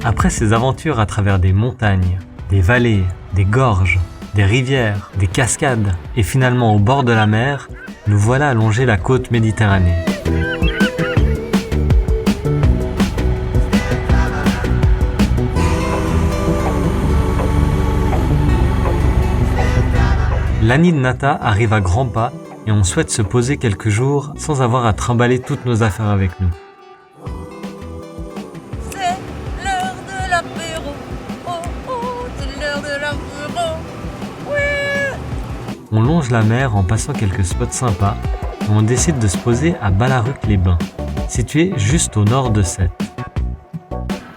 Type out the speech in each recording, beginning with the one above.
Après ces aventures à travers des montagnes, des vallées, des gorges, des rivières, des cascades et finalement au bord de la mer, nous voilà allongés la côte Méditerranée. L'Annie de Nata arrive à grands pas et on souhaite se poser quelques jours sans avoir à trimballer toutes nos affaires avec nous. On longe la mer en passant quelques spots sympas et on décide de se poser à Ballaruc-les-Bains, situé juste au nord de Sète.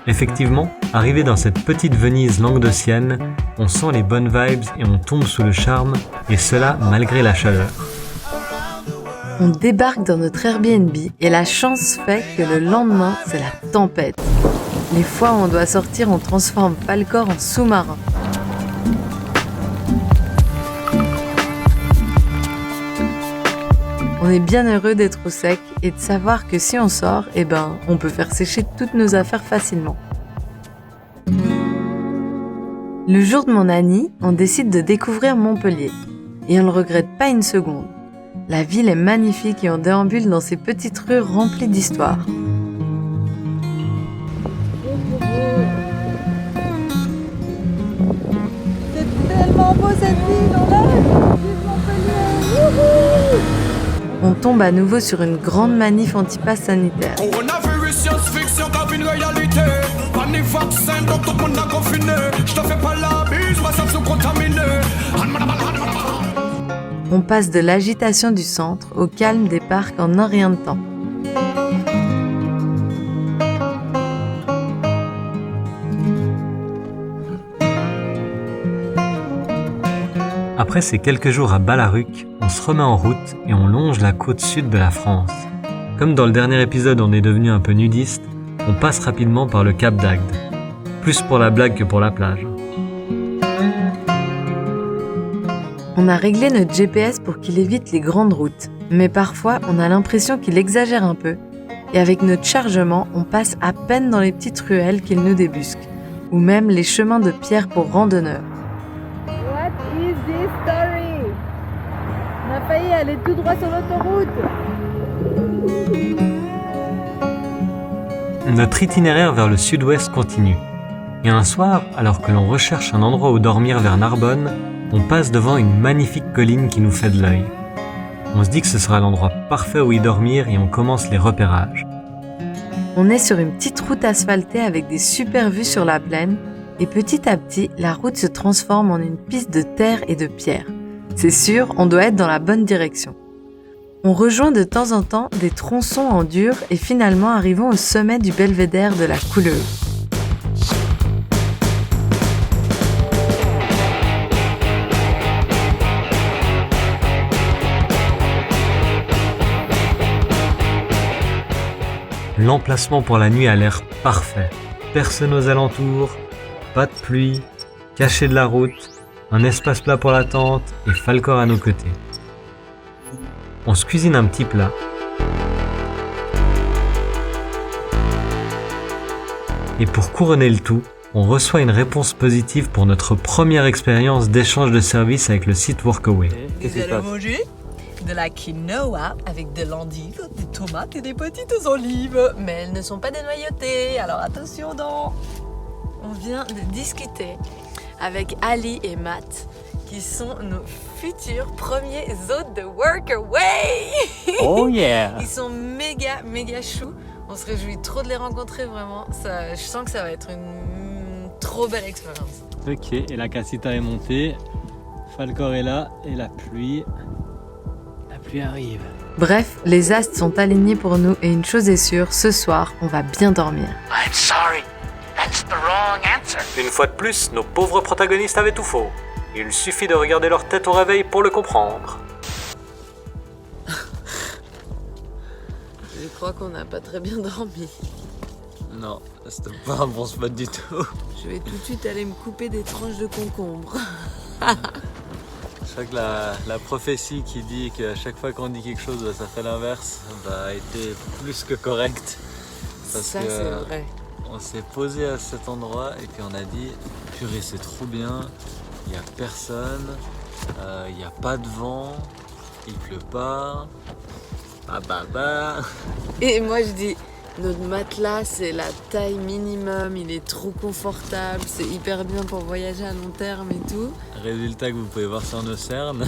Effectivement, arrivé dans cette petite Venise languedocienne, on sent les bonnes vibes et on tombe sous le charme, et cela malgré la chaleur. On débarque dans notre Airbnb et la chance fait que le lendemain, c'est la tempête. Les fois où on doit sortir, on transforme Falcor en sous-marin. On est bien heureux d'être au sec et de savoir que si on sort, on peut faire sécher toutes nos affaires facilement. Le jour de mon Annie, on décide de découvrir Montpellier. Et on ne le regrette pas une seconde. La ville est magnifique et on déambule dans ces petites rues remplies d'histoires. C'est tellement beau cette ville, on rêve! Vive Montpellier! Wouhou! On tombe à nouveau sur une grande manif anti-pass sanitaire. On passe de l'agitation du centre au calme des parcs en un rien de temps. Après ces quelques jours à Ballaruc, on se remet en route et on longe la côte sud de la France. Comme dans le dernier épisode on est devenu un peu nudiste, on passe rapidement par le Cap d'Agde. Plus pour la blague que pour la plage. On a réglé notre GPS pour qu'il évite les grandes routes, mais parfois on a l'impression qu'il exagère un peu. Et avec notre chargement, on passe à peine dans les petites ruelles qu'il nous débusque, ou même les chemins de pierre pour randonneurs. What is this story? On a failli aller tout droit sur l'autoroute. Notre itinéraire vers le sud-ouest continue. Et un soir, alors que l'on recherche un endroit où dormir vers Narbonne, on passe devant une magnifique colline qui nous fait de l'œil. On se dit que ce sera l'endroit parfait où y dormir et on commence les repérages. On est sur une petite route asphaltée avec des super vues sur la plaine et petit à petit, la route se transforme en une piste de terre et de pierre. C'est sûr, on doit être dans la bonne direction. On rejoint de temps en temps des tronçons en dur et finalement arrivons au sommet du belvédère de la Couleuse. L'emplacement pour la nuit a l'air parfait. Personne aux alentours, pas de pluie, caché de la route, un espace plat pour la tente et Falcor à nos côtés. On se cuisine un petit plat. Et pour couronner le tout, on reçoit une réponse positive pour notre première expérience d'échange de services avec le site Workaway. Qu'est-ce qui se passe ? Manger de la quinoa avec de l'endive, des tomates et des petites olives. Mais elles ne sont pas dénoyautées, alors attention donc. On vient de discuter avec Ali et Matt, qui sont nos futurs premiers hôtes de Workaway. Oh yeah! Ils sont méga choux. On se réjouit trop de les rencontrer, vraiment. Je sens que ça va être une trop belle expérience. Ok, et la casita est montée, Falcor est là, et la pluie arrive. Bref, les astres sont alignés pour nous et une chose est sûre, ce soir, on va bien dormir. I'm sorry, that's the wrong answer. Une fois de plus, nos pauvres protagonistes avaient tout faux. Il suffit de regarder leur tête au réveil pour le comprendre. Je crois qu'on n'a pas très bien dormi. Non, c'était pas un bon spot du tout. Je vais tout de suite aller me couper des tranches de concombre. Je crois que la prophétie qui dit qu'à chaque fois qu'on dit quelque chose, ça fait l'inverse, a été plus que correcte. Parce Ça, que c'est vrai. on s'est posé à cet endroit et puis on a dit purée, c'est trop bien, il n'y a personne, il n'y a pas de vent, il pleut pas. Et moi, je dis, notre matelas, c'est la taille minimum, il est trop confortable, c'est hyper bien pour voyager à long terme et tout. Résultat que vous pouvez voir sur nos cernes.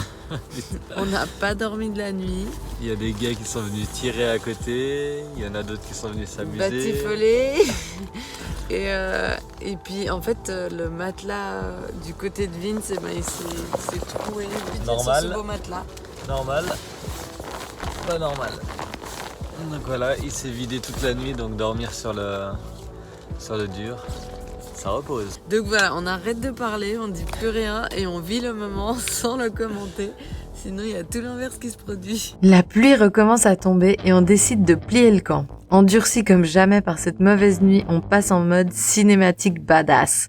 On n'a pas dormi de la nuit, Il y a des gars qui sont venus tirer à côté, il y en a d'autres qui sont venus s'amuser. batifolé. Et puis, en fait, le matelas du côté de Vince, il s'est troué vite Normal. sur ce beau matelas. Normal, pas normal. Donc voilà, il s'est vidé toute la nuit, donc dormir sur le dur, ça repose. Donc voilà, on arrête de parler, on dit plus rien et on vit le moment sans le commenter. Sinon, il y a tout l'inverse qui se produit. La pluie recommence à tomber et on décide de plier le camp. Endurci comme jamais par cette mauvaise nuit, on passe en mode cinématique badass.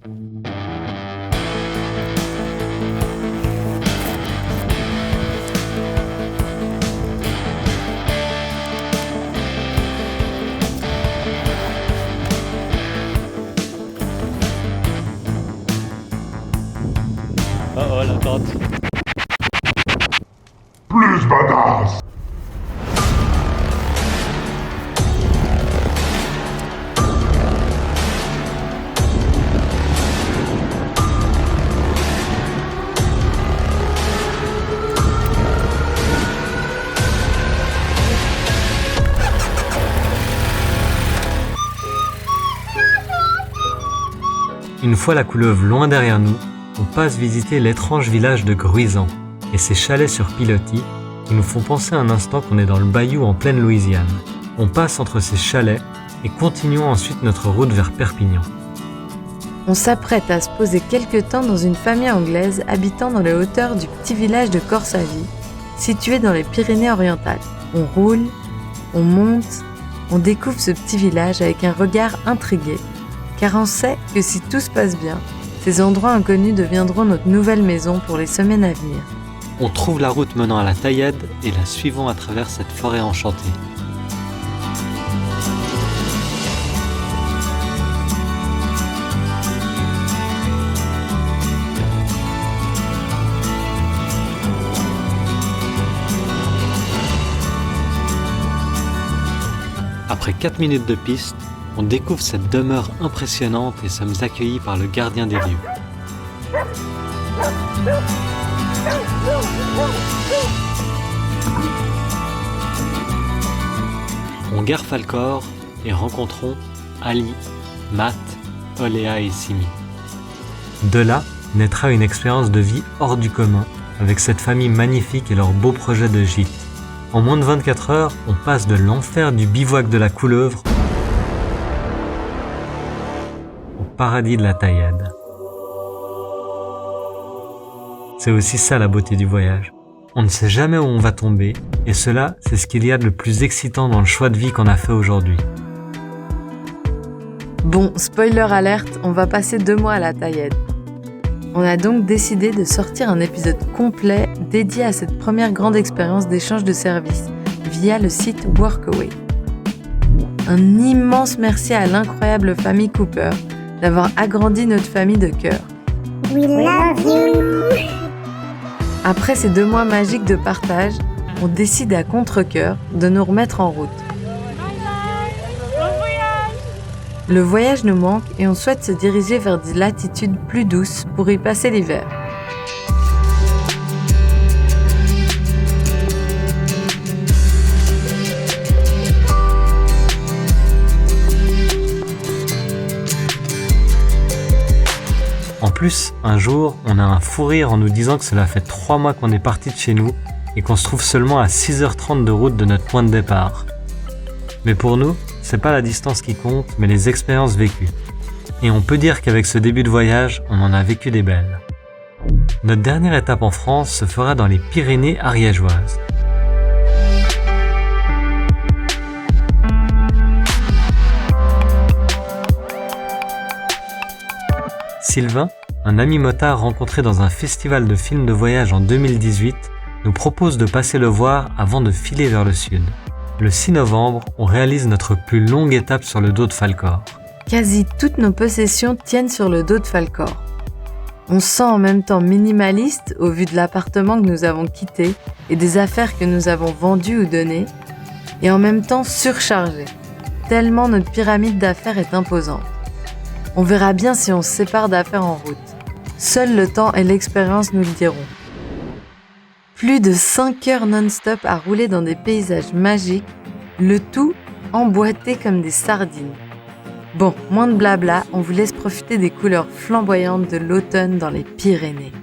Oh, la tente. Plus badass. Une fois la couleuvre loin derrière nous, on passe visiter l'étrange village de Gruisan et ses chalets sur pilotis qui nous font penser un instant qu'on est dans le bayou en pleine Louisiane. On passe entre ces chalets et continuons ensuite notre route vers Perpignan. On s'apprête à se poser quelque temps dans une famille anglaise habitant dans les hauteurs du petit village de Corsavy, situé dans les Pyrénées-Orientales. On roule, on monte, on découvre ce petit village avec un regard intrigué, car on sait que si tout se passe bien, ces endroits inconnus deviendront notre nouvelle maison pour les semaines à venir. On trouve la route menant à la Taillade et la suivons à travers cette forêt enchantée. Après 4 minutes de piste, on découvre cette demeure impressionnante et sommes accueillis par le gardien des lieux. On gare Falcor et rencontrons Ali, Matt, Oléa et Simi. De là naîtra une expérience de vie hors du commun avec cette famille magnifique et leur beau projet de gîte. En moins de 24 heures, on passe de l'enfer du bivouac de la couleuvre au paradis de la taillade. C'est aussi ça la beauté du voyage. On ne sait jamais où on va tomber, et cela, c'est ce qu'il y a de le plus excitant dans le choix de vie qu'on a fait aujourd'hui. Bon, spoiler alerte, on va passer 2 mois à la taillade. On a donc décidé de sortir un épisode complet dédié à cette première grande expérience d'échange de services via le site Workaway. Un immense merci à l'incroyable famille Cooper d'avoir agrandi notre famille de cœur. We love you. Après ces 2 mois magiques de partage, on décide à contre-cœur de nous remettre en route. Le voyage nous manque et on souhaite se diriger vers des latitudes plus douces pour y passer l'hiver. En plus, un jour, on a un fou rire en nous disant que cela fait 3 mois qu'on est parti de chez nous et qu'on se trouve seulement à 6h30 de route de notre point de départ. Mais pour nous, c'est pas la distance qui compte, mais les expériences vécues. Et on peut dire qu'avec ce début de voyage, on en a vécu des belles. Notre dernière étape en France se fera dans les Pyrénées ariégeoises. Sylvain, un ami motard rencontré dans un festival de films de voyage en 2018, nous propose de passer le voir avant de filer vers le sud. Le 6 novembre, on réalise notre plus longue étape sur le dos de Falkor. Quasi toutes nos possessions tiennent sur le dos de Falkor. On se sent en même temps minimaliste au vu de l'appartement que nous avons quitté et des affaires que nous avons vendues ou données, et en même temps surchargé, tellement notre pyramide d'affaires est imposante. On verra bien si on se sépare d'affaires en route. Seul le temps et l'expérience nous le diront. Plus de 5 heures non-stop à rouler dans des paysages magiques, le tout emboîté comme des sardines. Bon, moins de blabla, on vous laisse profiter des couleurs flamboyantes de l'automne dans les Pyrénées.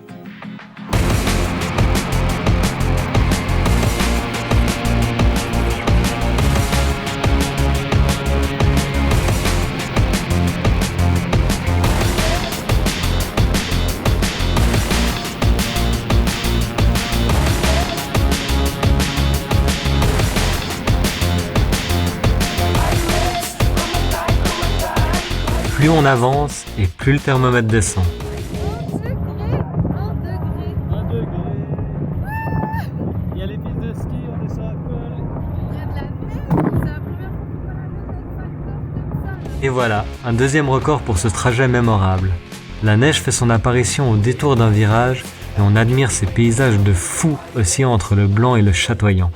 Plus on avance et plus le thermomètre descend. 1 degré. Il y a les pistes de ski, on est sur la colle. Il y a de la neige. C'est la première fois qu'on voit la neige avec Falkor. Et voilà, un deuxième record pour ce trajet mémorable. La neige fait son apparition au détour d'un virage et on admire ces paysages de fou oscillant entre le blanc et le chatoyant.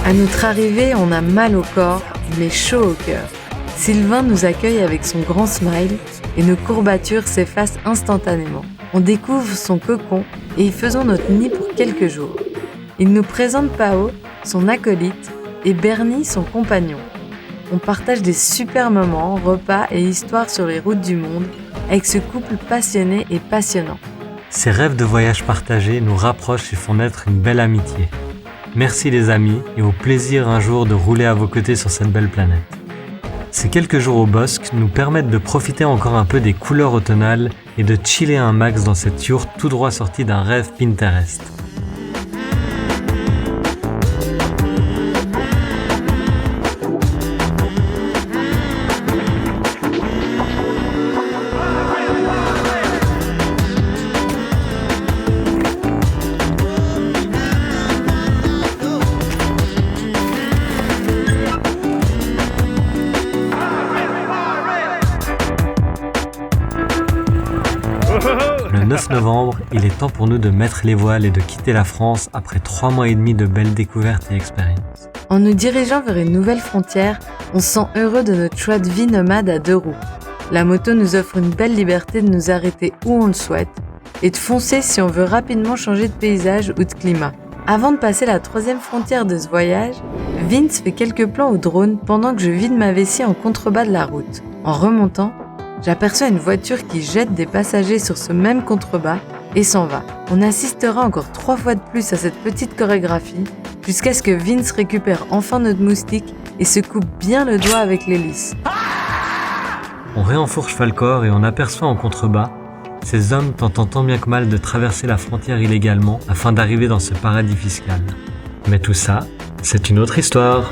À notre arrivée, on a mal au corps, mais chaud au cœur. Sylvain nous accueille avec son grand smile et nos courbatures s'effacent instantanément. On découvre son cocon et y faisons notre nid pour quelques jours. Il nous présente Pao, son acolyte, et Bernie, son compagnon. On partage des super moments, repas et histoires sur les routes du monde avec ce couple passionné et passionnant. Ces rêves de voyage partagés nous rapprochent et font naître une belle amitié. Merci les amis et au plaisir un jour de rouler à vos côtés sur cette belle planète. Ces quelques jours au Bosque nous permettent de profiter encore un peu des couleurs automnales et de chiller un max dans cette yourte tout droit sortie d'un rêve Pinterest. Le 9 novembre, il est temps pour nous de mettre les voiles et de quitter la France après 3 mois et demi de belles découvertes et expériences. En nous dirigeant vers une nouvelle frontière, on se sent heureux de notre choix de vie nomade à 2 roues. La moto nous offre une belle liberté de nous arrêter où on le souhaite et de foncer si on veut rapidement changer de paysage ou de climat. Avant de passer la 3e frontière de ce voyage, Vince fait quelques plans au drone pendant que je vide ma vessie en contrebas de la route. En remontant, j'aperçois une voiture qui jette des passagers sur ce même contrebas et s'en va. On assistera encore 3 fois de plus à cette petite chorégraphie jusqu'à ce que Vince récupère enfin notre moustique et se coupe bien le doigt avec l'hélice. On réenfourche Falkor et on aperçoit en contrebas ces hommes tentant tant bien que mal de traverser la frontière illégalement afin d'arriver dans ce paradis fiscal. Mais tout ça, c'est une autre histoire.